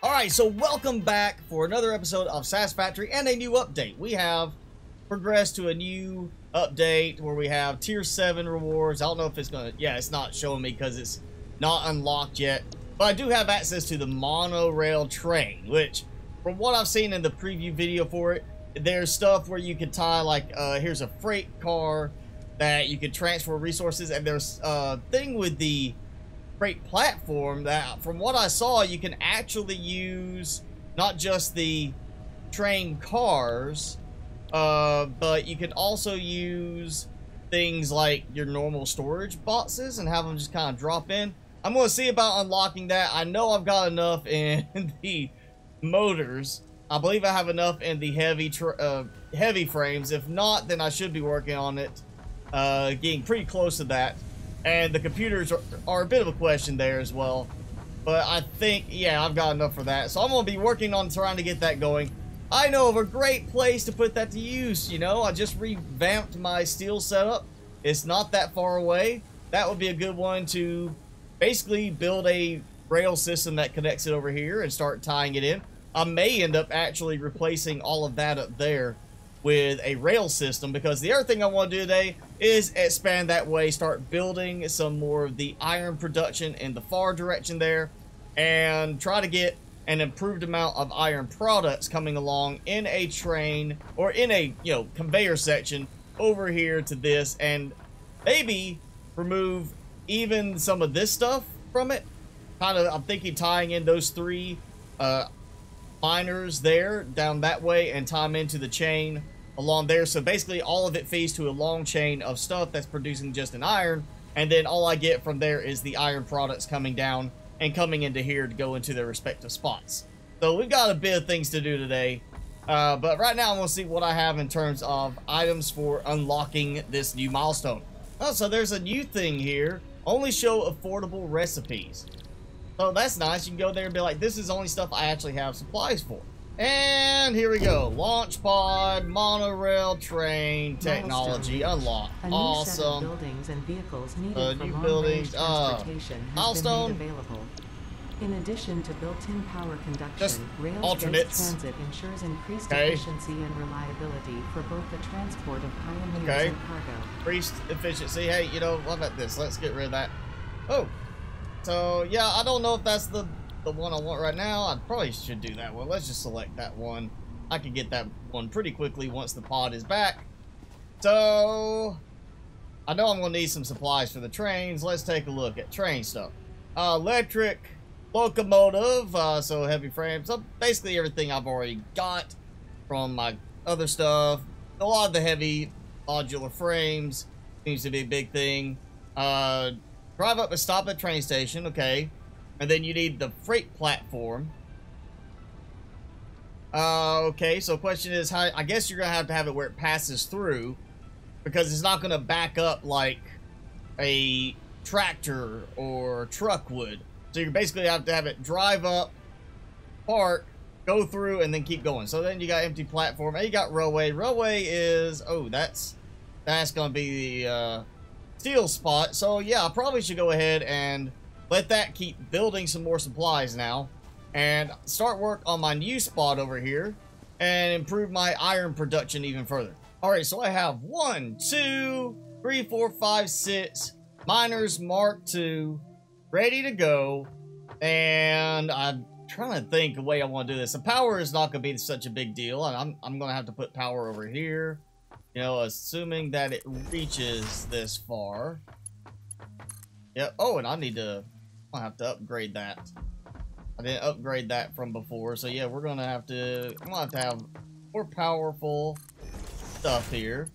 Alright, so welcome back for another episode of Satisfactory and a new update. We have progressed to a new update where we have tier 7 rewards. I don't know if it's gonna, yeah, it's not showing me because it's not unlocked yet. But I do have access to the monorail train, which from what I've seen in the preview video for it, there's stuff where you can tie, like, here's a freight car that you can transfer resources, and there's a thing with the freight platform that, from what I saw, you can actually use not just the train cars, but you can also use things like your normal storage boxes and have them just kind of drop in. I'm going to see about unlocking that. I know I've got enough in the motors. I believe I have enough in the heavy frames. If not, then I should be working on it, getting pretty close to that. And the computers are a bit of a question there as well. But I think, yeah, I've got enough for that. So I'm going to be working on trying to get that going. I know of a great place to put that to use, you know. I just revamped my steel setup. It's not that far away. That would be a good one to basically build a rail system that connects it over here and start tying it in. I may end up actually replacing all of that up there with a rail system, because the other thing I want to do today is expand that way, start building some more of the iron production in the far direction there, and try to get an improved amount of iron products coming along in a train or in a, you know, conveyor section over here to this, and maybe remove even some of this stuff from it. Kind of, I'm thinking tying in those three miners there down that way and tie them into the chain along there. So basically all of it feeds to a long chain of stuff that's producing just an iron, and then all I get from there is the iron products coming down and coming into here to go into their respective spots. So we've got a bit of things to do today, but right now I'm going to see what I have in terms of items for unlocking this new milestone. Oh, so there's a new thing here, only show affordable recipes. So that's nice. You can go there and be like, this is only stuff I actually have supplies for. And here we go. Launch pod, monorail train technology unlocked. Awesome. Set of buildings and vehicles needed for new long buildings. range transportation has Milestone. been made available. In addition to built-in power Just conduction, rails-based alternates. transit ensures increased Okay. efficiency and reliability for both the transport of pioneers Okay. and cargo. Increased efficiency. Hey, you know, what about this? Let's get rid of that. Oh. So, yeah, I don't know if that's the one I want right now. I probably should do that one. Let's just select that one. I can get that one pretty quickly once the pod is back. So, I know I'm going to need some supplies for the trains. Let's take a look at train stuff. Electric locomotive, so heavy frames. So basically everything I've already got from my other stuff. A lot of the heavy modular frames seems to be a big thing. Drive up and stop at train station, okay. And then you need the freight platform. Okay, so question is, how, I guess you're going to have it where it passes through, because it's not going to back up like a tractor or truck would. So you basically have to have it drive up, park, go through, and then keep going. So then you got empty platform, and you got railway. Railway is, oh, that's going to be the steel spot. So yeah, I probably should go ahead and let that keep building some more supplies now, and start work on my new spot over here and improve my iron production even further. All right, so I have 1, 2, 3, 4, 5, 6 miners Mark II ready to go, and I'm trying to think the way I want to do this. The power is not going to be such a big deal, and I'm going to have to put power over here, you know, assuming that it reaches this far. Yep. Oh, and I need to, I'll have to upgrade that. I didn't upgrade that from before, so yeah, we're gonna have to, I'm gonna have to have more powerful stuff here,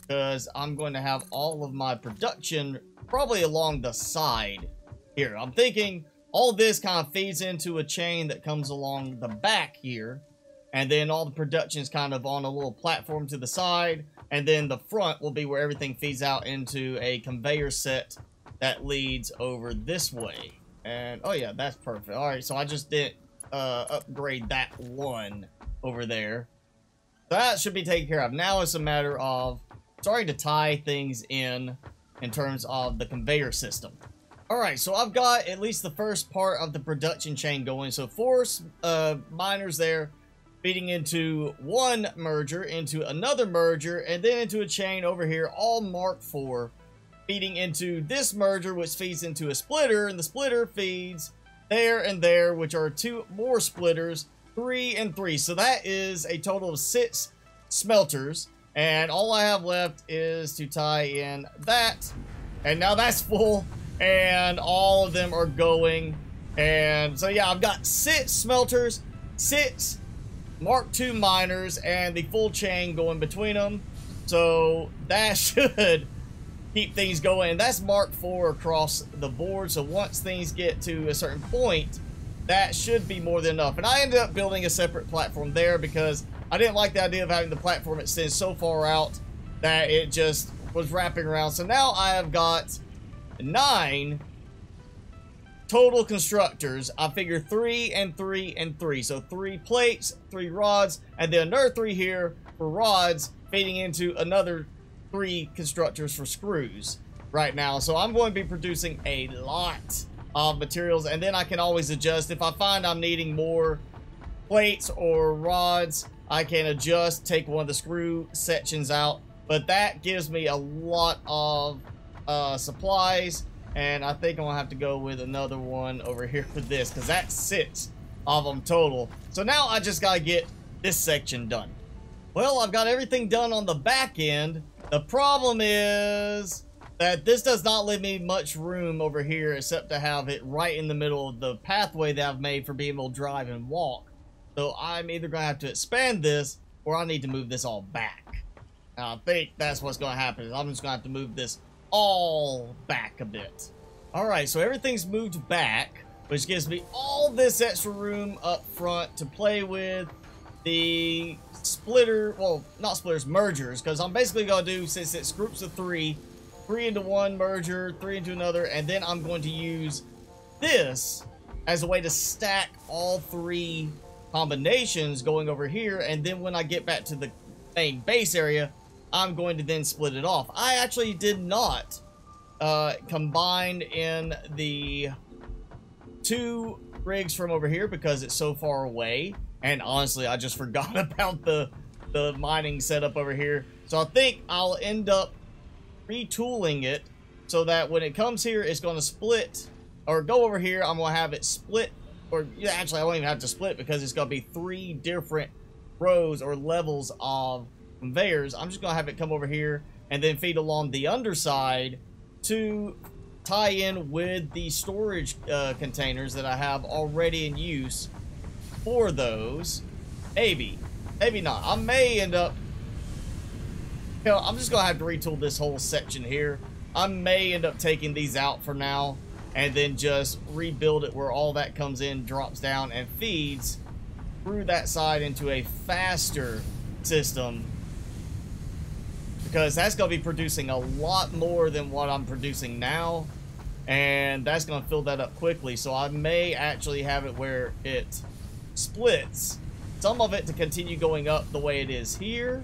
because I'm going to have all of my production probably along the side here. I'm thinking all this kind of feeds into a chain that comes along the back here, and then all the production is kind of on a little platform to the side, and then the front will be where everything feeds out into a conveyor set that leads over this way. And oh yeah, that's perfect. All right, so I just didn't upgrade that one over there. That should be taken care of. Now it's a matter of starting to tie things in terms of the conveyor system. Alright, so I've got at least the first part of the production chain going. So 4 miners there feeding into one merger, into another merger, and then into a chain over here, all Mark 4, feeding into this merger, which feeds into a splitter, and the splitter feeds there and there, which are 2 more splitters, 3 and 3. So that is a total of 6 smelters, and all I have left is to tie in that, and now that's full. And all of them are going. And so yeah, I've got 6 smelters, 6 Mark II miners, and the full chain going between them. So that should keep things going. And that's Mark IV across the board. So once things get to a certain point, that should be more than enough. And I ended up building a separate platform there because I didn't like the idea of having the platform extend so far out that it just was wrapping around. So now I have got 9 total constructors. I figure 3 and 3 and 3. So 3 plates, 3 rods, and then another 3 here for rods, feeding into another 3 constructors for screws right now. So I'm going to be producing a lot of materials, and then I can always adjust. If I find I'm needing more plates or rods, I can adjust, take one of the screw sections out. But that gives me a lot of supplies, and I think I'm gonna have to go with another one over here for this because that's 6 of them total. So now I just gotta get this section done. Well, I've got everything done on the back end. The problem is that this does not leave me much room over here except to have it right in the middle of the pathway that I've made for being able to drive and walk. So I'm either gonna have to expand this or I need to move this all back. And I think that's what's gonna happen. I'm just gonna have to move this all back a bit. Alright, so everything's moved back, which gives me all this extra room up front to play with. The splitter, well, not splitters, mergers, because I'm basically going to do, since it's groups of 3 into one merger, 3 into another, and then I'm going to use this as a way to stack all 3 combinations going over here, and then when I get back to the main base area, I'm going to then split it off. I actually did not combine in the 2 rigs from over here because it's so far away. And honestly, I just forgot about the mining setup over here. So I think I'll end up retooling it so that when it comes here, it's going to split or go over here. I'm going to have it split, or yeah, actually I won't even have to split because it's going to be 3 different rows or levels of conveyors. I'm just gonna have it come over here and then feed along the underside to tie in with the storage containers that I have already in use for those. Maybe not. I may end up, you know, I'm just gonna have to retool this whole section here. I may end up taking these out for now and then just rebuild it where all that comes in, drops down, and feeds through that side into a faster system, because that's going to be producing a lot more than what I'm producing now, and that's going to fill that up quickly. So I may actually have it where it splits some of it to continue going up the way it is here,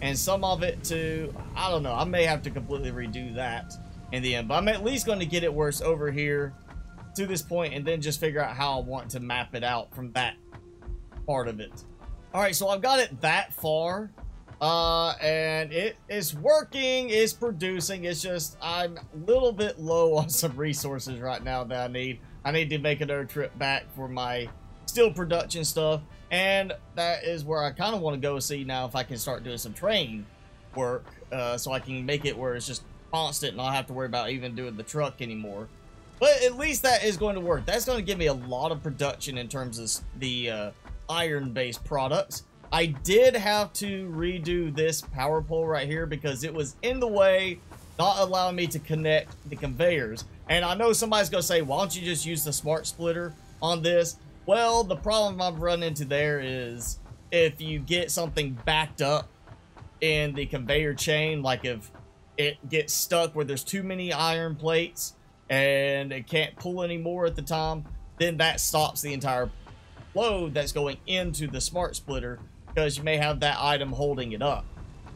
and some of it to, I don't know, I may have to completely redo that in the end, but I'm at least going to get it where it's over here to this point, and then just figure out how I want to map it out from that part of it. Alright, so I've got it that far. And it is working, it's producing. It's just I'm a little bit low on some resources right now that I need. I need to make another trip back for my steel production stuff, and that is where I kind of want to go see now if I can start doing some train work, so I can make it where it's just constant and I don't have to worry about even doing the truck anymore. But at least that is going to work. That's going to give me a lot of production in terms of the iron-based products. I did have to redo this power pole right here because it was in the way, not allowing me to connect the conveyors. And I know somebody's going to say, why don't you just use the smart splitter on this? Well, the problem I've run into there is if you get something backed up in the conveyor chain, like if it gets stuck where there's too many iron plates and it can't pull anymore at the time, then that stops the entire load that's going into the smart splitter, because you may have that item holding it up.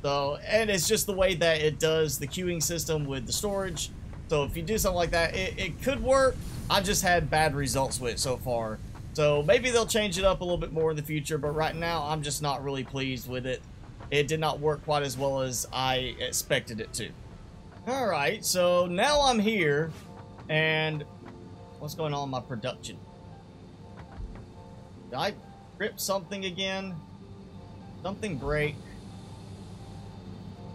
So, and it's just the way that it does the queuing system with the storage So if you do something like that, it could work. I've just had bad results with it so far. So maybe they'll change it up a little bit more in the future, but right now I'm just not really pleased with it. It did not work quite as well as I expected it to. Alright, so now I'm here, and what's going on in my production? Did I rip something again? Something break?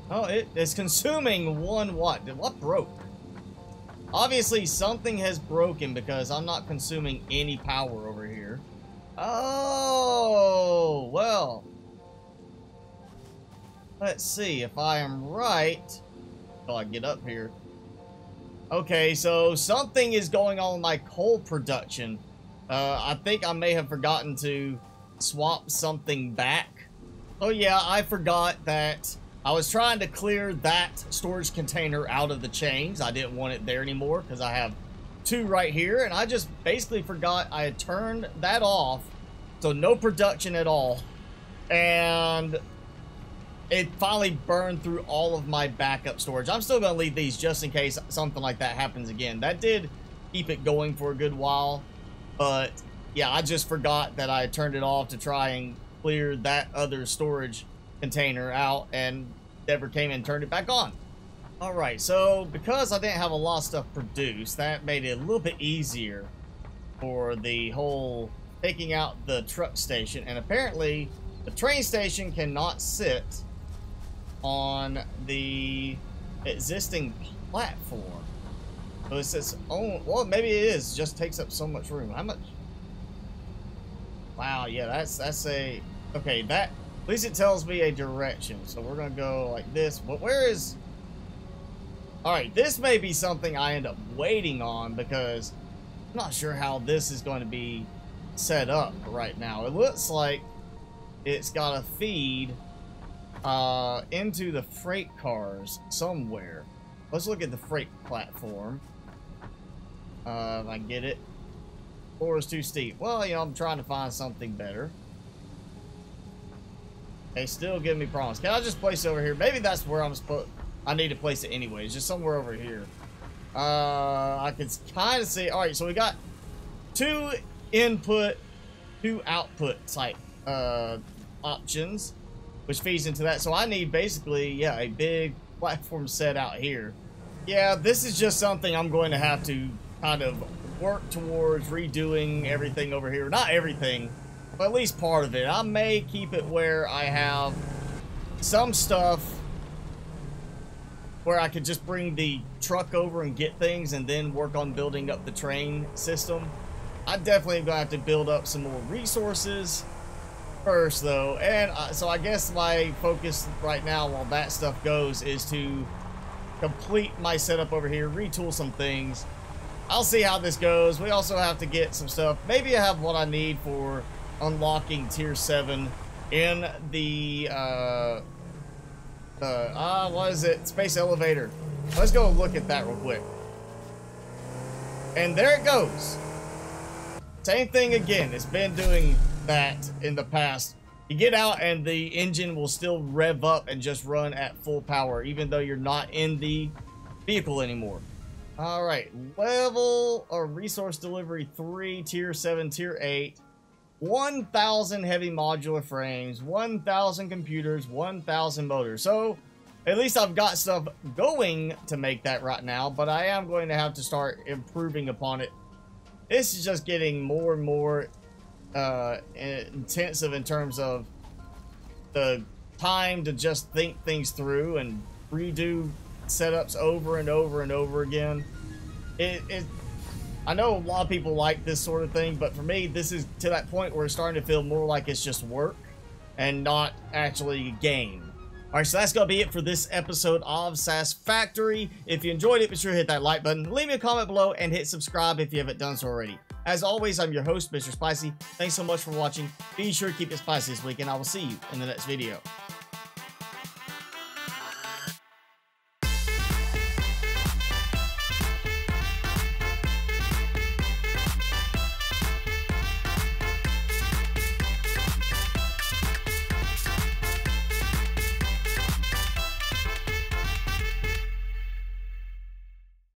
Oh, it is consuming one what? What broke? Obviously, something has broken because I'm not consuming any power over here. Oh, well. Let's see if I am right. Oh, I get up here. Okay, so something is going on with my coal production. I think I may have forgotten to swap something back. Oh yeah, I forgot that I was trying to clear that storage container out of the chains. I didn't want it there anymore because I have 2 right here, and I just basically forgot I had turned that off, so no production at all, and it finally burned through all of my backup storage. I'm still going to leave these just in case something like that happens again. That did keep it going for a good while, but yeah, I just forgot that I turned it off to try and clear that other storage container out, and never came and turned it back on. Alright, so because I didn't have a lot of stuff produced, that made it a little bit easier for the whole taking out the truck station, and apparently the train station cannot sit on the existing platform. So it's its own, well, maybe it is, just takes up so much room. How much? Wow, yeah, that's a, okay, that, at least it tells me a direction. So we're gonna go like this, but where is, alright, this may be something I end up waiting on because I'm not sure how this is going to be set up right now. It looks like it's got a feed into the freight cars somewhere. Let's look at the freight platform. If I can get it. Floor is too steep. Well, you know, I'm trying to find something better. They still give me problems. Can I just place it over here? Maybe that's where I need to place it anyways. Just somewhere over here. I can kind of see. All right, so we got 2 input, 2 output type options, which feeds into that. So I need basically, yeah, a big platform set out here. Yeah, this is just something I'm going to have to kind of work towards redoing everything over here. Not everything, but at least part of it. I may keep it where I have some stuff where I could just bring the truck over and get things and then work on building up the train system. I definitely am going to have to build up some more resources first, though. And so I guess my focus right now while that stuff goes is to complete my setup over here, retool some things. I'll see how this goes. We also have to get some stuff. Maybe I have what I need for unlocking tier 7 in the what is it? Space elevator. Let's go look at that real quick. And there it goes. Same thing again. It's been doing that in the past. You get out and the engine will still rev up and just run at full power, even though you're not in the vehicle anymore. All right, level or resource delivery 3, tier 7, tier 8, 1,000 heavy modular frames, 1,000 computers, 1,000 motors. So at least I've got stuff going to make that right now, but I am going to have to start improving upon it. This is just getting more and more intensive in terms of the time to just think things through and redo setups over and over and over again. I know a lot of people like this sort of thing, but for me, this is to that point where it's starting to feel more like it's just work and not actually a game. Alright, so that's going to be it for this episode of Satisfactory. If you enjoyed it, be sure to hit that like button, leave me a comment below, and hit subscribe if you haven't done so already. As always, I'm your host, Mr. Spicy. Thanks so much for watching. Be sure to keep it spicy this week, and I will see you in the next video.